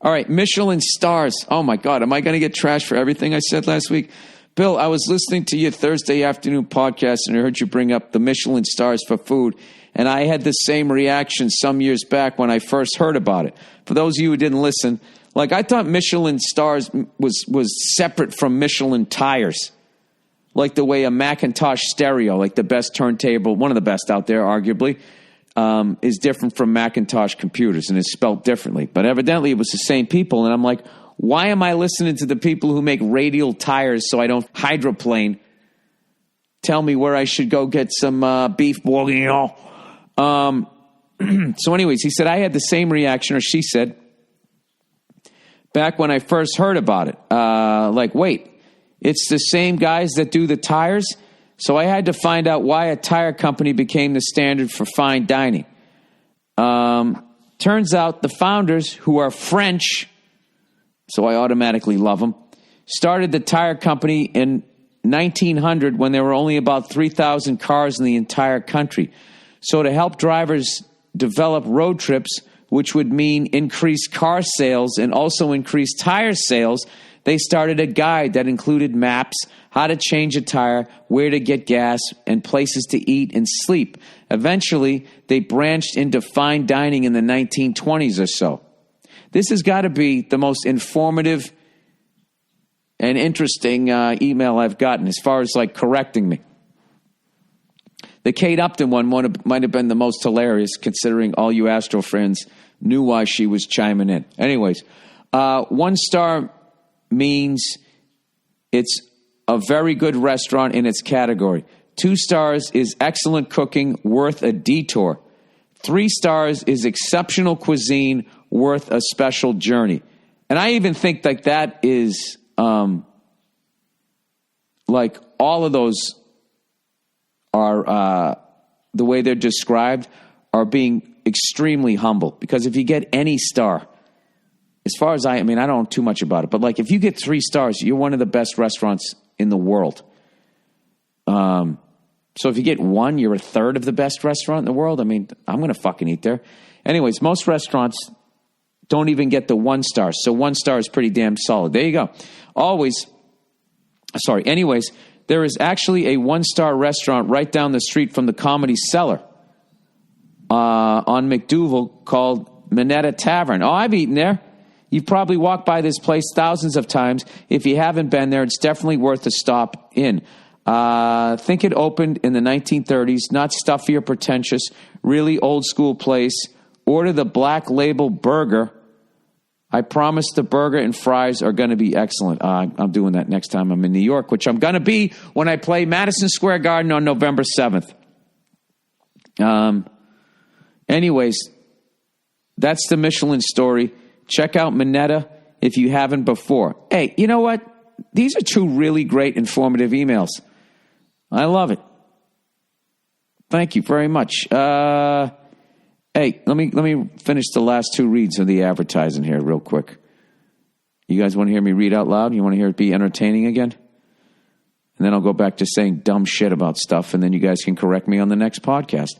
All right, Michelin stars. Oh, my God. Am I going to get trashed for everything I said last week? Bill, I was listening to your Thursday afternoon podcast, and I heard you bring up the Michelin stars for food, and I had the same reaction some years back when I first heard about it. For those of you who didn't listen, like I thought Michelin stars was separate from Michelin tires, like the way a Macintosh stereo, like the best turntable, one of the best out there, arguably, is different from Macintosh computers and is spelled differently. But evidently it was the same people, and I'm like, why am I listening to the people who make radial tires so I don't hydroplane tell me where I should go get some beef bourguignon? So anyways, he said, I had the same reaction, or she said, back when I first heard about it. Like, wait, it's the same guys that do the tires? So I had to find out why a tire company became the standard for fine dining. Turns out the founders, who are French, so I automatically love them, started the tire company in 1900 when there were only about 3,000 cars in the entire country. So to help drivers develop road trips, which would mean increased car sales and also increased tire sales, they started a guide that included maps, how to change a tire, where to get gas, and places to eat and sleep. Eventually, they branched into fine dining in the 1920s or so. This has got to be the most informative and interesting email I've gotten as far as like correcting me. The Kate Upton one might have been the most hilarious, considering all you Astro fans knew why she was chiming in. Anyways, 1 star means it's a very good restaurant in its category. 2 stars is excellent cooking, worth a detour. 3 stars is exceptional cuisine, worth a special journey. And I even think like that is like all of those are the way they're described are being extremely humble. Because if you get any star, as far as I mean, I don't know too much about it, but like if you get 3 stars, you're one of the best restaurants in the world. So if you get 1, you're a third of the best restaurant in the world. I mean, I'm going to fucking eat there. Anyways, most restaurants don't even get the 1 star. So 1 star is pretty damn solid. There you go. Anyways, there is actually a 1-star restaurant right down the street from the Comedy Cellar on McDougal called Minetta Tavern. Oh, I've eaten there. You've probably walked by this place thousands of times. If you haven't been there, it's definitely worth a stop in. Think it opened in the 1930s, not stuffy or pretentious, really old school place. Order the Black Label Burger. I promise the burger and fries are going to be excellent. I'm doing that next time I'm in New York, which I'm going to be when I play Madison Square Garden on November 7th. Anyways, that's the Michelin story. Check out Minetta if you haven't before. Hey, you know what? These are 2 really great, informative emails. I love it. Thank you very much. Hey, let me finish the last 2 reads of the advertising here real quick. You guys want to hear me read out loud? You want to hear it be entertaining again? And then I'll go back to saying dumb shit about stuff, and then you guys can correct me on the next podcast.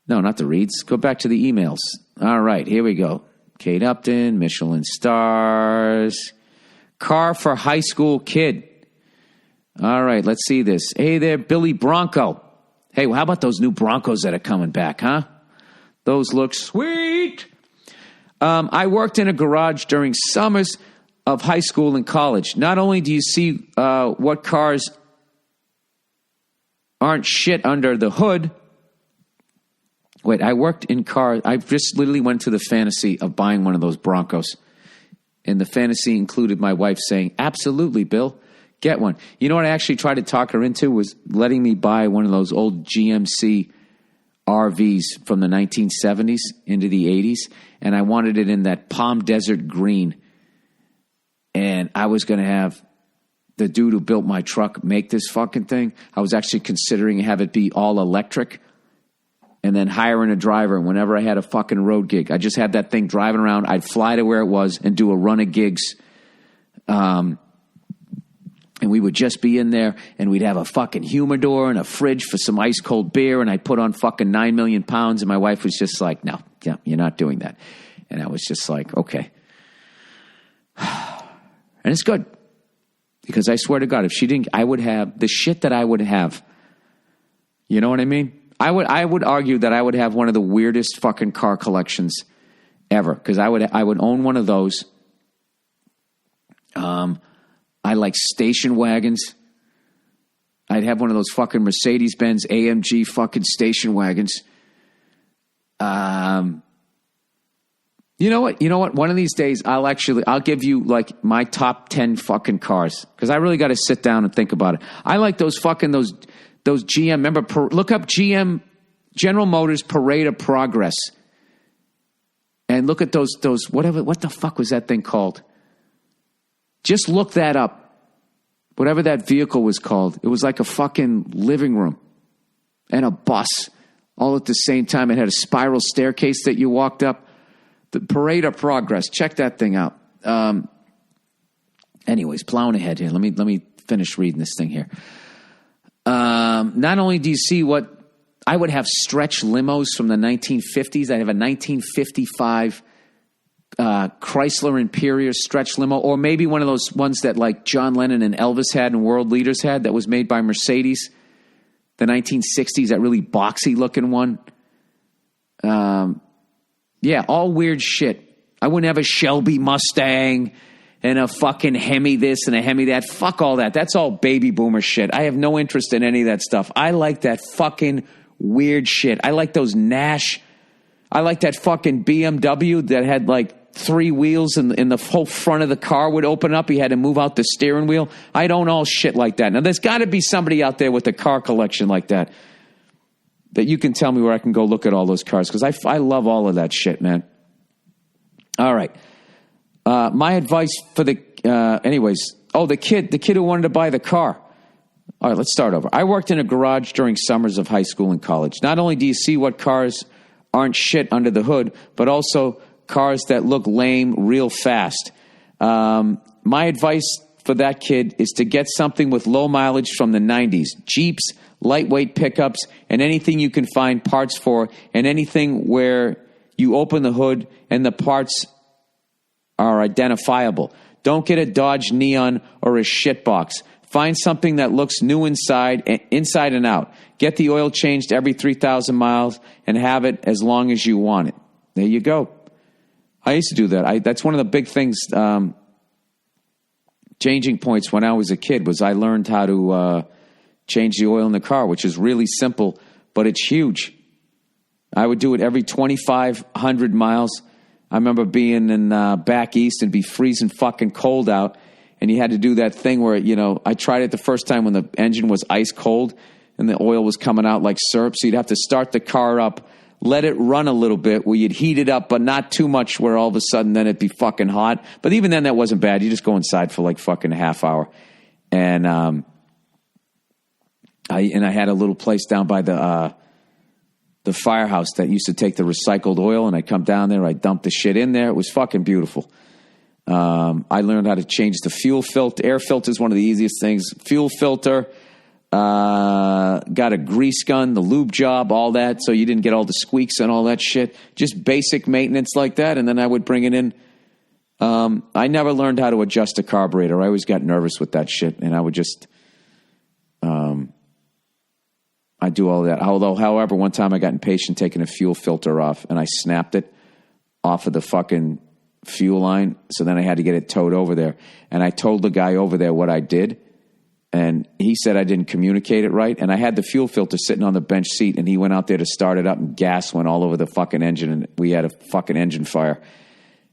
No, not the reads. Go back to the emails. All right, here we go. Kate Upton, Michelin stars, car for high school kid. All right, let's see this. Hey there, Billy Bronco. Hey, well, how about those new Broncos that are coming back, huh? Those look sweet. I worked in a garage during summers of high school and college. Not only do you see what cars aren't shit under the hood. Wait, I worked in cars. I just literally went to the fantasy of buying one of those Broncos. And the fantasy included my wife saying, absolutely, Bill, get one. You know what I actually tried to talk her into was letting me buy one of those old GMC RVs from the 1970s into the 80s. And I wanted it in that Palm Desert green. And I was going to have the dude who built my truck make this fucking thing. I was actually considering have it be all electric. And then hiring a driver whenever I had a fucking road gig. I just had that thing driving around. I'd fly to where it was and do a run of gigs. And we would just be in there, and we'd have a fucking humidor and a fridge for some ice cold beer, and I'd put on fucking 9 million pounds, and my wife was just like, no, yeah, you're not doing that. And I was just like, okay. And it's good. Because I swear to God, if she didn't, I would have the shit that I would have. You know what I mean? I would argue that I would have one of the weirdest fucking car collections ever. Because I would own one of those. I like station wagons. I'd have one of those fucking Mercedes-Benz AMG fucking station wagons. You know what? One of these days, I'll give you like my top 10 fucking cars. Because I really got to sit down and think about it. I like those GM. Remember, look up GM, General Motors Parade of Progress. And look at those what the fuck was that thing called? Just look that up. Whatever that vehicle was called. It was like a fucking living room and a bus all at the same time. It had a spiral staircase that you walked up. The Parade of Progress. Check that thing out. Anyways, plowing ahead here. Let me finish reading this thing here. Not only do you see what I would have stretch limos from the 1950s. I have a 1955 Chrysler Imperial stretch limo, or maybe one of those ones that like John Lennon and Elvis had and world leaders had that was made by Mercedes. The 1960s, that really boxy looking one. Yeah, all weird shit. I wouldn't have a Shelby Mustang and a fucking Hemi this and a Hemi that. Fuck all that. That's all baby boomer shit. I have no interest in any of that stuff. I like that fucking weird shit. I like those Nash. I like that fucking BMW that had like 3 wheels and the whole front of the car would open up. You had to move out the steering wheel. I don't all shit like that. Now, there's got to be somebody out there with a car collection like that you can tell me where I can go look at all those cars, because I love all of that shit, man. All right. My advice for the kid who wanted to buy the car. All right, let's start over. I worked in a garage during summers of high school and college. Not only do you see what cars aren't shit under the hood, but also cars that look lame real fast. My advice for that kid is to get something with low mileage from the 90s. Jeeps, lightweight pickups, and anything you can find parts for, and anything where you open the hood and the parts are identifiable. Don't get a Dodge Neon or a shitbox. Find something that looks new inside and out. Get the oil changed every 3,000 miles and have it as long as you want it. There you go. I used to do that. That's one of the big things, changing points when I was a kid, was I learned how to change the oil in the car, which is really simple, but it's huge. I would do it every 2,500 miles. I remember being in back east and be freezing fucking cold out, and you had to do that thing where, I tried it the first time when the engine was ice cold and the oil was coming out like syrup, so you'd have to start the car up, let it run a little bit where you'd heat it up, but not too much where all of a sudden then it'd be fucking hot. But even then, that wasn't bad. You just go inside for like fucking a half hour. And I had a little place down by the firehouse that used to take the recycled oil, and I'd come down there, I'd dump the shit in there. It was fucking beautiful. I learned how to change the fuel filter. Air filter is one of the easiest things. Fuel filter. Got a grease gun, the lube job, all that, so you didn't get all the squeaks and all that shit. Just basic maintenance like that, and then I would bring it in. I never learned how to adjust a carburetor. I always got nervous with that shit, and I would just... I do all that. However, one time I got impatient taking a fuel filter off, and I snapped it off of the fucking fuel line, so then I had to get it towed over there. And I told the guy over there what I did, and he said I didn't communicate it right, and I had the fuel filter sitting on the bench seat, and he went out there to start it up, and gas went all over the fucking engine, and we had a fucking engine fire.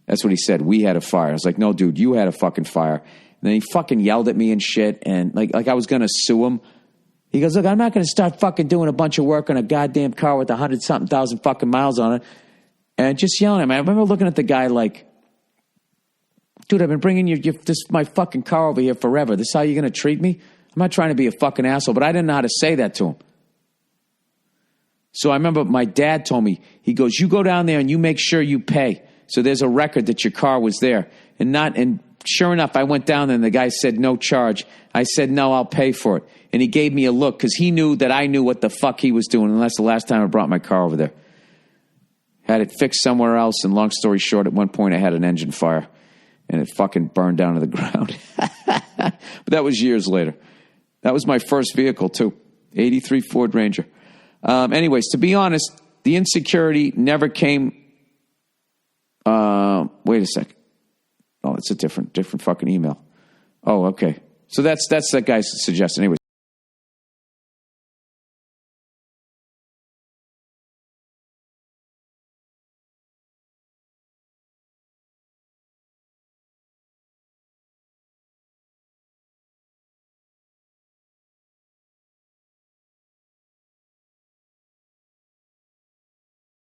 That's what he said. We had a fire. I was like, no, dude, you had a fucking fire. And then he fucking yelled at me and shit, and like I was going to sue him. He goes, look, I'm not going to start fucking doing a bunch of work on a goddamn car with 100-something thousand fucking miles on it. And just yelling at me. I remember looking at the guy like, dude, I've been bringing my fucking car over here forever. This is how you're going to treat me? I'm not trying to be a fucking asshole, but I didn't know how to say that to him. So I remember my dad told me, he goes, you go down there and you make sure you pay. So there's a record that your car was there. And sure enough, I went down there and the guy said, no charge. I said, no, I'll pay for it. And he gave me a look because he knew that I knew what the fuck he was doing. And that's the last time I brought my car over there. Had it fixed somewhere else. And long story short, at one point I had an engine fire and it fucking burned down to the ground. But that was years later. That was my first vehicle too. 83 Ford Ranger. Anyways, to be honest, the insecurity never came. Wait a sec. Oh, it's a different fucking email. Oh, okay. So that's that guy's suggestion. Anyway.